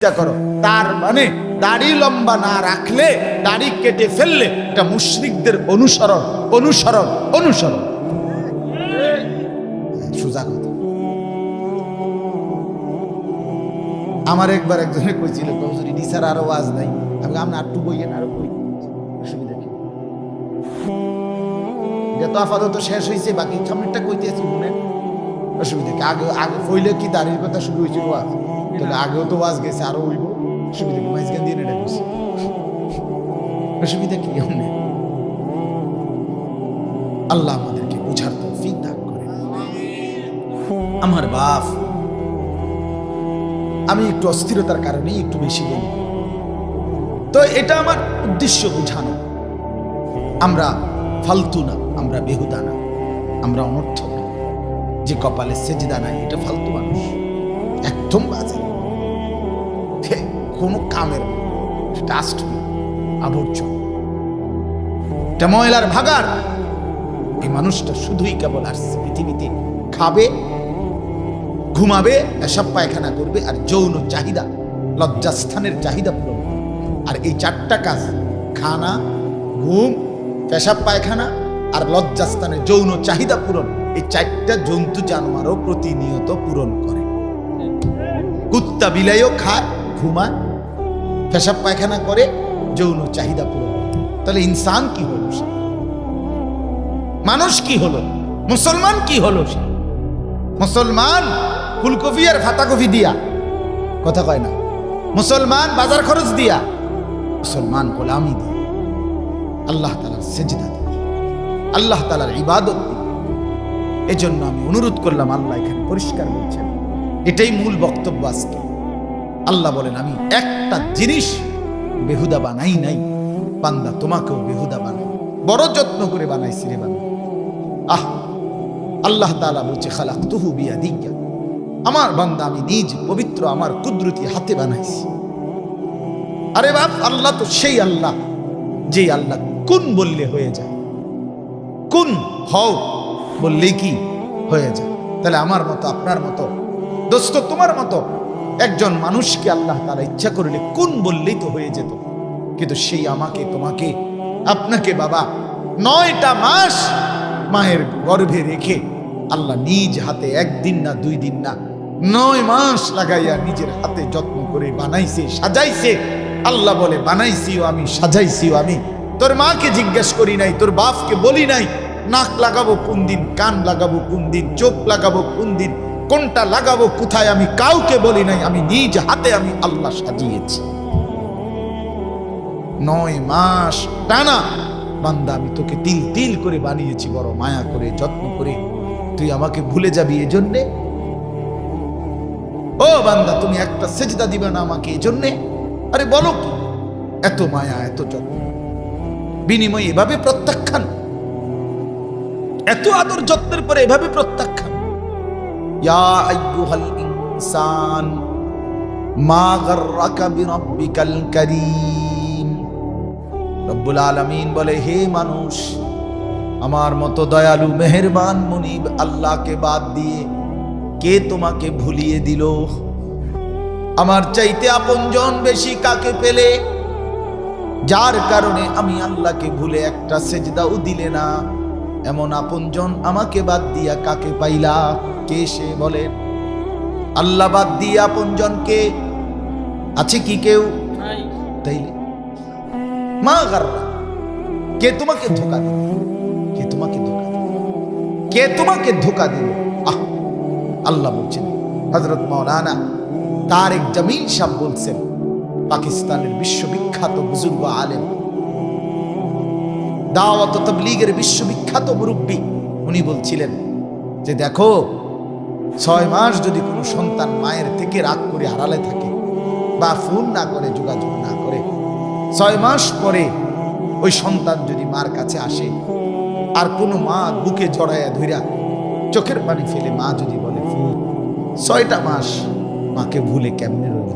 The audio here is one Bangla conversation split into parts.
করো। তার মানে দাড়ি লম্বা না রাখলে, দাড়ি কেটে ফেললে এটা মুশরিকদের অনুসরণ অনুসরণ অনুসরণ। সোজা কথা। আমার একবার একজনে কইছিল, হুজুরি নিসার আরো ওয়াজ নাই। আমি আমরা আটটু বইয়েন, আরো বই, অসুবিধা কি? যত আপাতত শেষ হয়েছে, বাকি সামনেরটা কইতেছি মনে, অসুবিধা কি? আগে আগে ফইলে কি দাড়ির কথা শুরু হয়েছিল ওয়াজ, তাহলে আগেও তো ওয়াজ গেছে, আরো হইব, অসুবিধা কি? মাইজগান দিয়ে নেটা গেছে, অসুবিধা কি? আল্লাহ আমাদেরকে বুঝার তৌফিক দান করে। আমার বাপ, আমি একটু অস্থিরতার কারণে একটু বেশি বলি, তো এটা আমার উদ্দেশ্য বুঝানো। আমরা ফালতু না, আমরা বেহুদা না, আমরা অনর্থক না। যে কপালে সেজদা নাই এটা ফালতু মানুষ, একদম বাজে, কোনো কামের ডাস্ট, আবর্জনা, এটা ময়লার ভাগার। এই মানুষটা শুধুই কেবল আসছে পৃথিবীতে, খাবে, ঘুমাবে, এসব পায়খানা করবে, আর যৌন চাহিদা, লজ্জাস্থানের চাহিদা পূরণ করবে। আর এই চারটা কাজ, খানা, ঘুম, পেশাব পায়খানা আর লজ্জাস্থানের যৌন চাহিদা পূরণ, এই চারটা জন্তু জানোয়ারও প্রতিনিয়ত পূরণ করে। কুত্তা বিলাইও খায়, ঘুমায়, পেশাব পায়খানা করে, যৌন চাহিদা পূরণ। তাহলে ইনসান কি হলো? মানুষ কি হলো? মুসলমান কি হলো? মুসলমান ফুলকপি আর ফাতাকপি দিয়া কথা কয় না, মুসলমান বাজার খরচ দিয়া, মুসলমান গোলামি দিয়া, আল্লাহ তাআলার সেজদা দিয়া, আল্লাহ তাআলার ইবাদত দিয়া। এজন্য আমি অনুরোধ করলাম, আল্লাহ এখানে পরিষ্কার বলছেন, এটাই মূল বক্তব্য আজকে। আল্লাহ বলেন, আমি একটা জিনিস বেহুদা বানাই নাই, বান্দা তোমাকেও বেহুদা বানাই, বড় যত্ন করে বানাইছি রে বান্দা। আল্লাহ তাআলা বলছে, খালাকতুহু বিয়াদিয়া, আমার বান্দা আমি নিজ পবিত্র আমার কুদরতি হাতে বানাইছি। আরে বাপ, আল্লাহ তো সেই আল্লাহ, যে আল্লাহ কোন বললে হয়ে যায়, কোন হও বললেই কি হয়ে যায়। তাহলে আমার মতো, আপনার মতো, দোস্ত তোমার মতো একজন মানুষকে আল্লাহ তাআলা ইচ্ছা করলে কোন বললেই তো হয়ে যেত। কিন্তু সেই আমাকে, তোমাকে, আপনাকে বাবা 9টা মাস মায়ের গর্ভে রেখে আল্লাহ নিজ হাতে, একদিন না, 2 দিন না, 9 মাস লাগাইয়া নিজের হাতে যত্ন করে বানাইছে, সাজাইছে। আল্লাহ বলে, বানাইছিও আমি, সাজাইছিও আমি। তোর মাকে জিজ্ঞেস করি নাই, তোর বাপকে বলি নাই নাক লাগাবো কোন দিন, কান লাগাবো কোন দিন, চোখ লাগাবো কোন দিন, কোনটা লাগাবো কোথায়, আমি কাউকে বলি নাই। আমি নিজ হাতে আমি আল্লাহ সাজিয়েছি। 9 মাস টানা বান্দা আমি তোকে তিল তিল করে বানিয়েছি, বড় মায়া করে, যত্ন করে। তুই আমাকে ভুলে যাবি এজন্যে? ও বান্দা, তুমি একটা সেজদা দিবে না আমাকে এজন্যে? আরে বলো কি, এত মায়া, এত যত্ন, বিনিময়ে এভাবে প্রত্যাখ্যান, এত আদর যত্নের পরে এভাবে প্রত্যাখ্যান। ইয়া আইয়ুহাল ইনসান মা গাররাকা বিরাব্বিকাল কারীম। রব্বুল আলামিন বলে, হে মানুষ, আমার মতো দয়ালু মেহেরবান মুনিব আল্লাহকে বাদ দিয়ে কে তোমাকে ভুলিয়ে দিল? আমার চাইতে আপনজন বেশি কাকে পেলে, যার কারণে আমি আল্লাহকে ভুলে একটা সেজদাও দিলে না? এমন আপনজন আমাকে বাদ দিয়া কাকে পাইলা? কে সে বলে? আল্লাহ বাদ দিয়ে আপনজন কে আছে কি? কেউ? তাইলে মা গাররা, কে তোমাকে ধোঁকা দিল? কে তোমাকে ধোঁকা দিল? কে তোমাকে ধোঁকা দিল? আল্লাহ বলছেন, হযরত মাওলানা তারেক জামিল সাহেব বলছেন, পাকিস্তানের বিশ্ববিখ্যাত বুজুর্গ আলেম, দাওয়াত ও তাবলীগের বিশ্ববিখ্যাত মুরব্বী, উনি বলছিলেন যে দেখো, 6 মাস যদি কোনো সন্তান মায়ের থেকে রাগ করে আড়ালে থাকে, বা ফোন না করে, যোগাযোগ না করে, 6 মাস পরে ওই সন্তান যদি মার কাছে আসে, আর কোনো মা বুকে জড়াইয়া ধইরা চোখের পানি ফেলে মা যদি বলে ফুল, 6টা মাস মাকে ভুলে কেমনে রইল?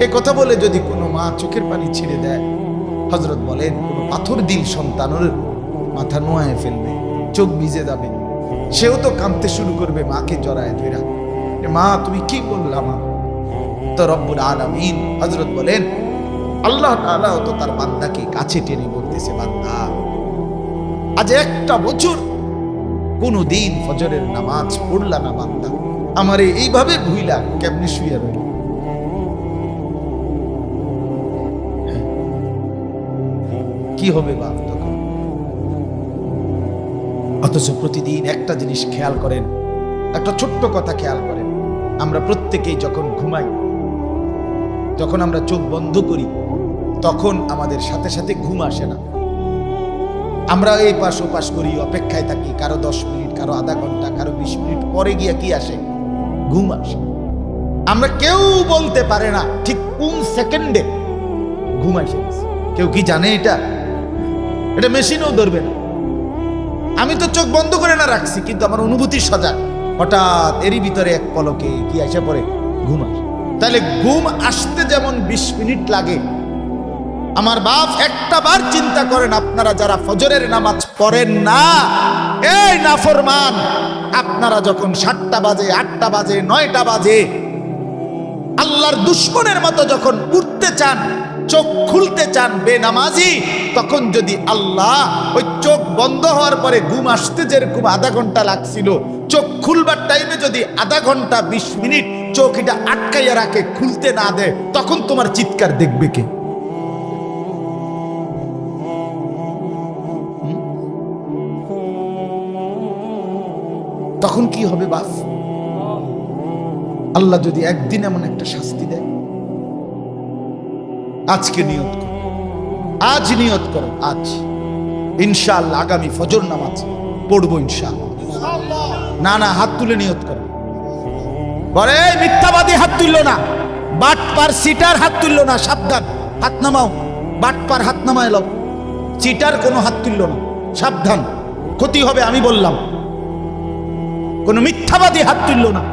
এ কথা বলে যদি কোনো মা চোখের পানি ছেড়ে দেয়, হযরত বলেন, কোনো পাথর দিল সন্তানের মাথা নোয়ায় ফেলবে, চোখ ভিজে যাবে, সেও তো কাঁদতে শুরু করবে মাকে জড়ায় ধইরা। মা তুমি কি বললা? মা তো রব্বুল আলামিন হযরত বলেন আল্লাহ তাআলা তো তার বান্দাকে কাছে টেনে বলতেছে, বান্দা আজ একটা বছর কোনদিন ফজরের নামাজ পড়লা না বান্দা, আমারে এইভাবে ভুইলা কেমনে শুয়ে রইল। কি হবে বাপ তখন? অথচ প্রতিদিন একটা জিনিস খেয়াল করেন, একটা ছোট্ট কথা খেয়াল করেন, আমরা প্রত্যেকেই যখন ঘুমাই, যখন আমরা চোখ বন্ধ করি, তখন আমাদের সাথে সাথে ঘুম আসে না। আমরা এই পাশ ও পাশ করি, অপেক্ষায় থাকি, কারো 10 মিনিট, কারো আধা ঘন্টা, কারো 20 মিনিট পরে গিয়া কি আসে? ঘুম আসে। আমরা কেউ বলতে পারে না ঠিক কোন সেকেন্ডে ঘুম আসে। কেউ কি জানে এটা? এটা মেশিনও ধরবে না। আমি তো চোখ বন্ধ করে না রাখছি, কিন্তু আমার অনুভূতি সজাগ। হঠাৎ এরই ভিতরে এক পলকে কি আসে পড়ে? ঘুম আসে। তাহলে ঘুম আসতে যেমন 20 মিনিট লাগে, আমার বাপ একটা বার চিন্তা করেন, আপনারা যারা ফজরের নামাজ পড়েন না, এই নাফরমান, আপনারা যখন 7টা বাজে, 8টা বাজে, 9টা বাজে আল্লাহর দুশমনের মতো যখন উঠতে চান, চোখ খুলতে চান বেনামাজি, তখন যদি আল্লাহ ওই চোখ বন্ধ হওয়ার পরে ঘুম আসতে যেরকম আধা ঘন্টা লাগছিল, চোখ খুলবার টাইমে যদি আধা ঘন্টা 20 মিনিট চোখ এটা আটকাইয়া রাখে, খুলতে না দেয়, তখন তোমার চিৎকার দেখবে কে? তখন কি হবে বাপ? আল্লাহ যদি একদিন এমন একটা শাস্তি দেয়, আজকে নিয়ত করো, আজ নিয়ত করো, আজ ইনশাআল্লাহ আগামী ফজর নামাজ পড়বো ইনশাআল্লাহ। না না, হাত তুলে নিয়ত করো। বলে মিথ্যাবাদী হাত তুললো না, বাটপার সিটার হাত তুললো না, সাবধান, হাত নামাও। বাটপার হাত নামায় এলো, চিটার কোনো হাত তুললো না, সাবধান, ক্ষতি হবে। আমি বললাম কোন মিথ্যাবাদী হাত তুললো না,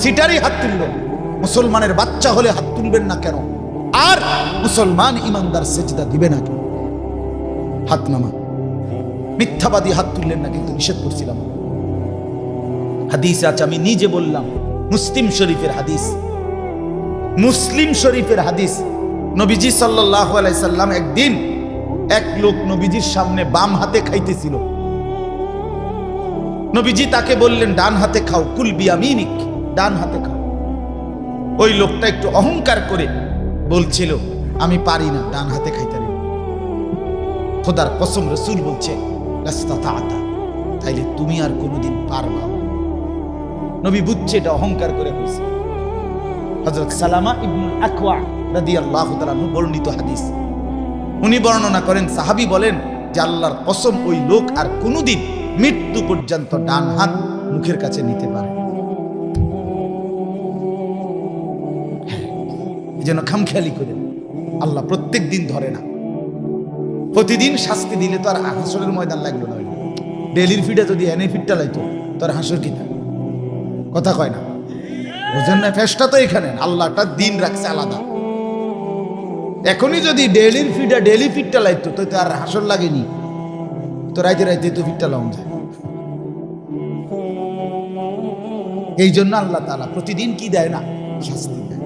সিটারই হাত তুললো। মুসলমানের বাচ্চা হলে হাত তুলবেন না কেন? আর মুসলমান ইমানদার সেজদা দিবে না কেন? হাত নামা। মিথ্যাবাদী হাত তুললেন না, কিন্তু নিষেধ করছিলাম। হাদিসে আছে, আমি নিজে বললাম, মুসলিম শরীফের হাদিস, মুসলিম শরীফের হাদিস। নবীজি সাল্লাল্লাহু আলাইহি সাল্লাম একদিন এক লোক নবীজির সামনে বাম হাতে খাইতেছিল। নবীজি তাকে বললেন ডান হাতে খাও, কুল বিয়ামিনিক, ডান হাতে খাও। ওই লোকটা একটু অহংকার করে বলছিল, আমি পারি না, ডান হাতে খাইতে পারি। খোদার কসম, রাসূল বলছে লাস্তাতা, তাইলে তুমি আর কোনোদিন পারবা। নবী বুঝছে এটা অহংকার করে কইছে। হযরত সালামা ইবনুল আকওয়া রাদিয়াল্লাহু তাআলা বর্ণিত হাদিস, উনি বর্ণনা করেন, সাহাবী বলেন যে আল্লাহর কসম, ওই লোক আর কোনোদিন মৃত্যু পর্যন্ত ডান হাত মুখের কাছে নিতে পারে। এই জন্য খামখেয়ালি করেন, আল্লাহ প্রত্যেক দিন ধরে না। প্রতিদিন শাস্তি দিলে তো আর হাসরের ময়দান লাগলো না। ডেলির ফিটা যদি এনে ফিটটা লাইতো, তোর হাসর কিনা কথা কয় না, বুঝেন না? ফেসটা তো এখানে, আল্লাহটা দিন রাখছে আলাদা। এখনই যদি ডেলির ফিটা ডেলি ফিটটা লাইতো, তো আর হাসর লাগেনি, তো রাইতে রাইতে তো ফিটটা লাউন যায়। এই জন্য আল্লাহ তাআলা প্রতিদিন কি দেয় না? শাস্তি দেয়।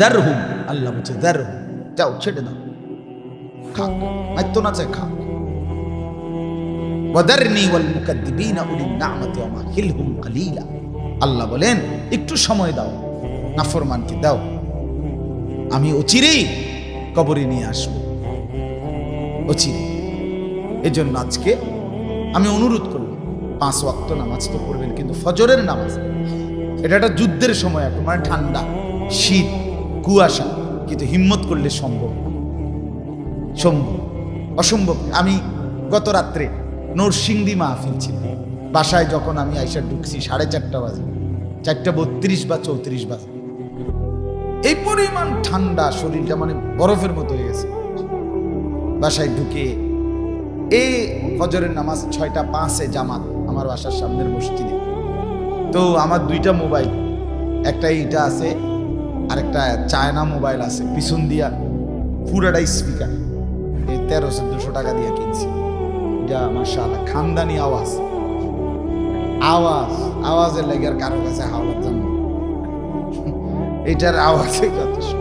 দারহুম, আল্লাহ বলছে দারহুম, যাও ছেড়ে দাও, খাক, মাইতো না চায় খাক। ওয়াদারনি ওয়াল মুকাদ্দিবিনা উলিন নি'মাতি ওয়া মাহিলহুম কালিলা। আল্লাহ বলেন একটু সময় দাও, নাফরমানকে দাও, আমি অচিরেই কবরে নিয়ে আসবো, অচিরে। এজন্য আজকে আমি অনুরোধ করব, 5 ওয়াক্ত নামাজ তো পড়বেন, কিন্তু ফজরের নামাজ, এটা একটা যুদ্ধের সময়, এখন মানে ঠান্ডা, শীত, কুয়াশা, কিন্তু হিম্মত করলে সম্ভব। সম্ভব, অসম্ভব। আমি গত রাত্রে নরসিংদী মাহফিল ছিল, বাসায় যখন আমি আইসা ঢুকছি 4:30 বাজে, 4:32 বা 34 বাজে, এই পরিমাণ ঠান্ডা, শরীরটা মানে বরফের মতো হয়ে গেছে। বাসায় ঢুকে এই ফজরের নামাজ 6:05 জামাত আমার বাসার সামনের মসজিদে। তো আমার 2টা মোবাইল, একটা এইটা আছে, আর একটা চায়না মোবাইল আছে, পিছন দিয়া পুরাটাই স্পিকার, এই 1300-1400 টাকা দিয়ে কিনছি। এটা মাশাআল্লাহ খানদানি আওয়াজ, আওয়াজের লাগে আর কারোর কাছে হাওলাত জানো। এটার আওয়াজে যথেষ্ট।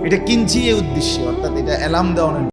এটা কিনছি এই উদ্দেশ্যে, অর্থাৎ এটা অ্যালার্ম দেওয়ানোর